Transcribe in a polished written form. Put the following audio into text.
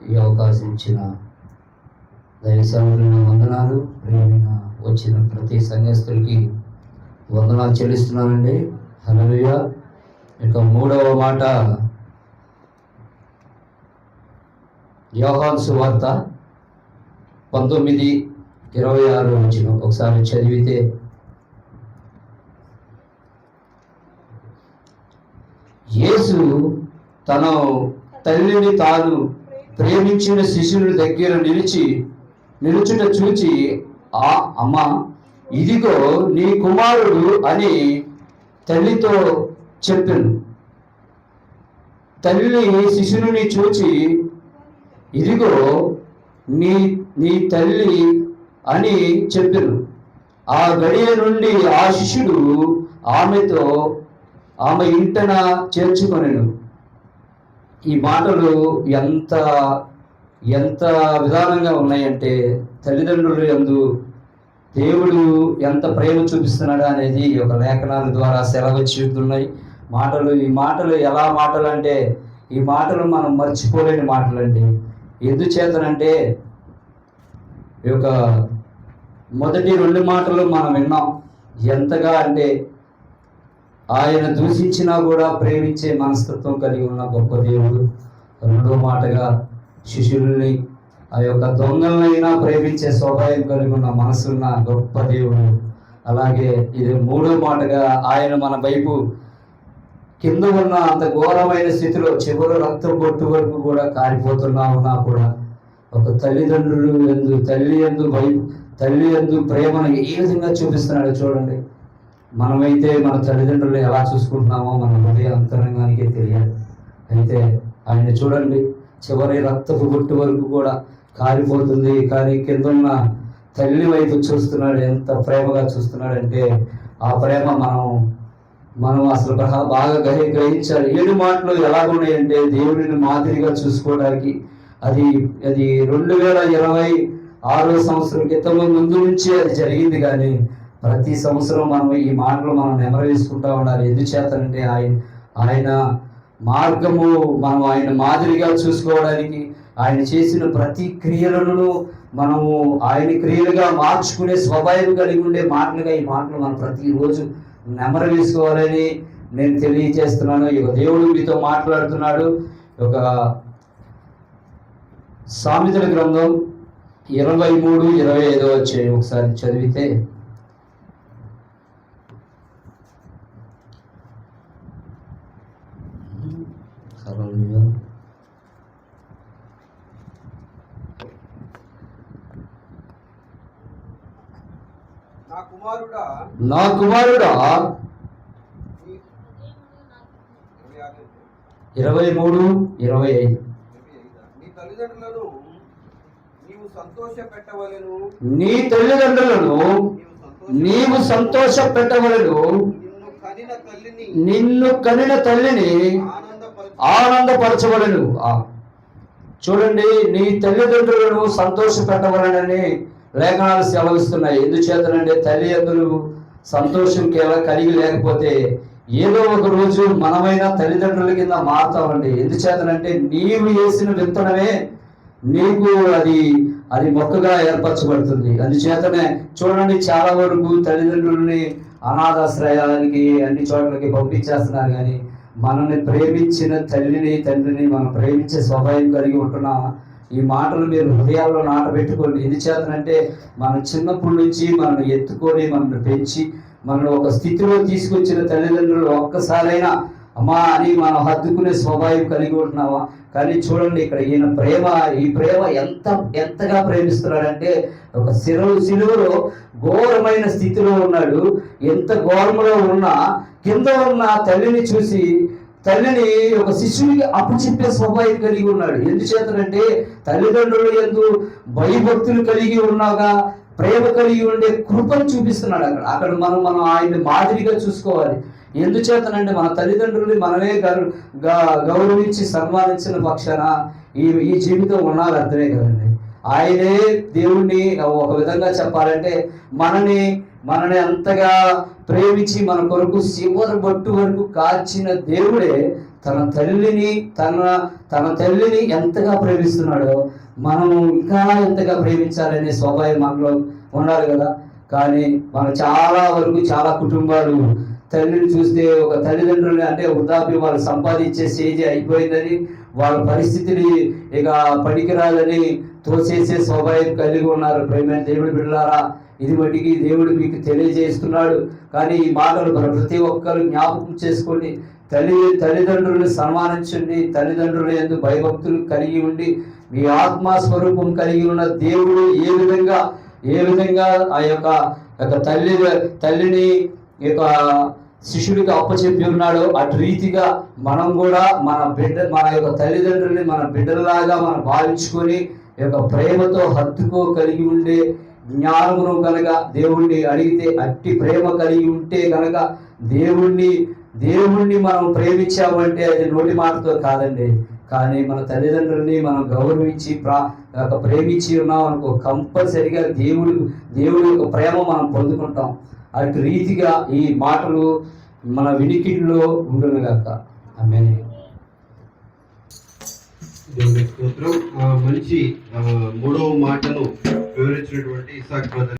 ఈ అవకాశం ఇచ్చిన దైవ సేవకులను వందనాలు. ప్రేమైన వచ్చిన ప్రతి సంఘస్థులకి వందనాలు చెల్లిస్తున్నానండి. హల్లెలూయా. ఇక మూడవ మాట, యోహాను సువార్త 19:26 ఒకసారి చదివితే, యేసు తన తల్లిని తాను ప్రేమించిన శిష్యుని దగ్గర నిలుచుట చూచి, అమ్మ ఇదిగో నీ కుమారుడు అని తల్లితో చెప్పాను. తల్లి శిష్యుని చూచి, ఇదిగో నీ తల్లి అని చెప్పాను. ఆ గడియ నుండి ఆ శిష్యుడు ఆమె ఇంటన చేర్చుకొనెను. ఈ మాటలు ఎంత విధానంగా ఉన్నాయంటే, తల్లిదండ్రులు యందు దేవుడు ఎంత ప్రేమ చూపిస్తున్నాడు అనేది ఒక లేఖనాల ద్వారా సెలవిచ్చుతున్నాయి ఈ మాటలు ఎలా మాటలు అంటే, ఈ మాటలు మనం మర్చిపోలేని మాటలండి. ఎందుచేతనంటే, ఈ యొక్క మొదటి 2 మాటలు మనం విన్నాం. ఎంతగా అంటే, ఆయన దూషించినా కూడా ప్రేమించే మనస్తత్వం కలిగి ఉన్న గొప్ప దేవుడు. 2వ మాటగా శిష్యుల్ని, ఆ యొక్క దొంగలనైనా ప్రేమించే స్వభావం కలిగి ఉన్న మనసున్న గొప్ప దేవుడు. అలాగే ఇది 3వ మాటగా, ఆయన మన వైపు కింద ఉన్న అంత ఘోరమైన స్థితిలో చివరి రక్తం బొట్టు వరకు కూడా ఉన్నా కూడా ఒక తల్లిదండ్రులు తల్లి యందు ప్రేమను ఏ విధంగా చూపిస్తున్నాడో చూడండి. మనమైతే మన తల్లిదండ్రులు ఎలా చూసుకుంటున్నామో మన హృదయ అంతరంగానికే తెలియాలి. అయితే ఆయన చూడండి, చివరి రక్తపు బొట్టు వరకు కూడా కారిపోతుంది, కానీ కింద ఉన్న తల్లి వైపు చూస్తున్నాడు. ఎంత ప్రేమగా చూస్తున్నాడంటే, ఆ ప్రేమ మనం అసలు బాగా గ్రహించాలి. 7 మాటలు ఎలాగున్నాయంటే, దేవుడిని మాదిరిగా చూసుకోవడానికి అది 2026 సంవత్సరం క్రితం ముందు నుంచే అది జరిగింది. కానీ ప్రతి సంవత్సరం మనం ఈ మాటలు నెమరు వేసుకుంటూ ఉండాలి. ఎందుచేతనంటే, ఆయన మార్గము మనం ఆయన మాదిరిగా చూసుకోవడానికి, ఆయన చేసిన ప్రతి క్రియలను మనము ఆయన క్రియలుగా మార్చుకునే స్వభావం కలిగి ఉండే మాటలుగా ఈ మాటలు మనం ప్రతిరోజు నెమరు వేసుకోవాలని నేను తెలియజేస్తున్నాను. ఇక దేవుడు మీతో మాట్లాడుతున్నాడు. ఒక సామెతల గ్రంథం 23:25 ఒకసారి చదివితే, నా కుమారుడా 23:25 నీ తల్లిదండ్రులను నీవు సంతోష పెట్టవలెను, నిన్ను కనిన తల్లిని ఆనందపరచవలెను. చూడండి, నీ తల్లిదండ్రులను సంతోష పెట్టవలనని లేఖనాలు సెలవిస్తున్నాయి. ఎందుచేతనంటే, తల్లిదండ్రులు సంతోషం కలిగి లేకపోతే ఏదో ఒక రోజు మనమైనా తల్లిదండ్రుల కింద మారుతామండి. ఎందుచేతనంటే, నీవు వేసిన విత్తనమే నీకు అది మొక్కగా ఏర్పరచబడుతుంది. అందుచేతనే చూడండి, చాలా వరకు తల్లిదండ్రులని అనాథాశ్రయాలకి అన్ని చోట్లకి పంపించేస్తున్నారు. కానీ మనల్ని ప్రేమించిన తండ్రిని మనం ప్రేమించే స్వభావం కలిగి ఉంటున్నామా? ఈ మాటలు మీరు హృదయాల్లో నాటబెట్టుకోండి. ఎందుచేతనంటే, మనం చిన్నప్పటి నుంచి మనల్ని ఎత్తుకొని మనల్ని పెంచి మనల్ని ఒక స్థితిలో తీసుకొచ్చిన తల్లిదండ్రులు ఒక్కసారైనా అమ్మా అని మనం హత్తుకునే స్వభావం కలిగి ఉంటున్నావా? కానీ చూడండి, ఇక్కడ ఈ ప్రేమ ఎంతగా ప్రేమిస్తున్నాడంటే, ఒక సిలువలో ఘోరమైన స్థితిలో ఉన్నాడు. ఎంత ఘోరంలో ఉన్నా కింద ఉన్న తల్లిని చూసి తల్లిని ఒక శిశువుకి అప్పచెప్పే స్వభావం కలిగి ఉన్నాడు. ఎందుచేతనంటే, తల్లిదండ్రులు యందు భయభక్తులు కలిగి ఉన్నాగా ప్రేమ కలిగి ఉండే కృపను చూపిస్తున్నాడు. అక్కడ మనం ఆయన్ని మాదిరిగా చూసుకోవాలి. ఎందుచేతనంటే, మన తల్లిదండ్రుల్ని మనమే గౌరవించి సన్మానించిన పక్షాన ఈ జీవితం ఉండాలి. అర్థమే కదండి. ఆయనే దేవుణ్ణి ఒక విధంగా చెప్పాలంటే, మనని అంతగా ప్రేమించి మన కొరకు చివరి బొట్టు వరకు కాల్చిన దేవుడే తన తల్లిని ఎంతగా ప్రేమిస్తున్నాడో మనము ఇంకా ఎంతగా ప్రేమించాలనే స్వభావం మనలో ఉండాలి కదా. కానీ మన చాలా వరకు చాలా కుటుంబాలు తల్లిని చూస్తే ఒక తల్లిదండ్రులు అంటే వృద్ధాప్యం వాళ్ళు సంపాదించే స్టేజ్ అయిపోయిందని, వాళ్ళ పరిస్థితిని ఇక పనికిరాదని తోసేసే స్వభావం కలిగి ఉన్నారు. ప్రేమైన దేవుడి బిడ్డలారా, ఇది మట్టికి దేవుడు మీకు తెలియజేస్తున్నాడు. కానీ ఈ మాటలు ప్రతి ఒక్కరు జ్ఞాపకం చేసుకోండి. తల్లిదండ్రులను సన్మానించండి. తల్లిదండ్రులు యందు భయభక్తులు కలిగి ఉండి మీ ఆత్మస్వరూపం కలిగి ఉన్న దేవుడు ఏ విధంగా ఆ యొక్క తల్లిని యొక్క శిష్యుడికి అప్పచెప్పి ఉన్నాడో అటు రీతిగా మనం కూడా మన యొక్క తల్లిదండ్రుల్ని మన బిడ్డలలాగా మనం భావించుకొని యొక్క ప్రేమతో కలిగి ఉండే జ్ఞానమును కనుక దేవుణ్ణి అడిగితే, అట్టి ప్రేమ కలిగి ఉంటే కనుక దేవుణ్ణి మనం ప్రేమించామంటే అది నోటి మాటతో కాదండి. కానీ మన తల్లిదండ్రుల్ని మనం గౌరవించి ప్రేమించి ఉన్నాం అనుకో, కంపల్సరిగా దేవుడి యొక్క ప్రేమ మనం పొందుకుంటాం. అటు రీతిగా ఈ మాటలు మన వినికిడిలో ఉండునుగాక. ఆమేన్. దేవుని స్తోత్రం. మంచి 3వ మాటను వివరించినటువంటి ఇస్సాకు బ్రదర్